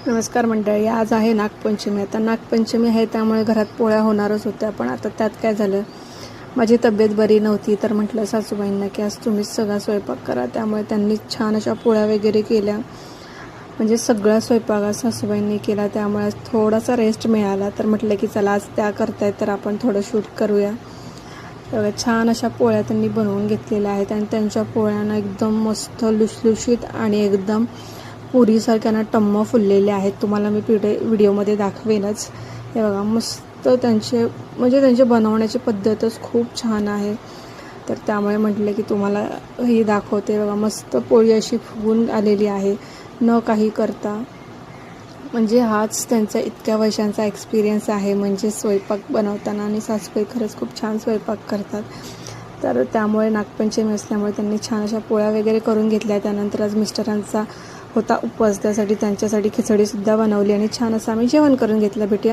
नमस्कार मंडळी, आज आहे नागपंचमी. आता नागपंचमी आहे त्यामुळे घरात पोळ्या होणारच होत्या, पण आता त्यात काय झालं, माझी तब्येत बरी नव्हती तर म्हटलं सासूबाईंना की आज तुम्हीच सगळा स्वयंपाक करा. त्यामुळे त्यांनी छान अशा पोळ्या वगैरे केल्या, म्हणजे सगळा स्वयंपाक आज सासूबाईंनी केला. त्यामुळे थोडासा रेस्ट मिळाला, तर म्हटलं की चला आज त्या करतायत तर आपण थोडं शूट करूया. छान अशा पोळ्या त्यांनी बनवून घेतलेल्या आहेत आणि त्यांच्या पोळ्यांना एकदम मस्त लुसलुशीत आणि एकदम पुरीसारख्यानं टम्म फुललेले आहेत. तुम्हाला मी व्हिडिओमध्ये दाखवेनच. हे बघा, मस्त त्यांचे बनवण्याची पद्धतच खूप छान आहे. तर त्यामुळे म्हटलं की तुम्हाला ही दाखवते. बघा, मस्त पोळी अशी फुगून आलेली आहे न काही करता. म्हणजे हाच त्यांचा इतक्या वर्षांचा एक्सपिरियन्स आहे, म्हणजे स्वयंपाक बनवताना. आणि सासूबाई खरंच खूप छान स्वयंपाक करतात. तर त्यामुळे नागपंचमी असल्यामुळे त्यांनी छान अशा पोळ्या वगैरे करून घेतल्या. त्यानंतर आज मिस्टरांचा होता उपवास, त्यासाठी त्यांच्यासाठी खिचडीसुद्धा बनवली आणि छान असं आम्ही जेवण करून घेतलं. भेटूया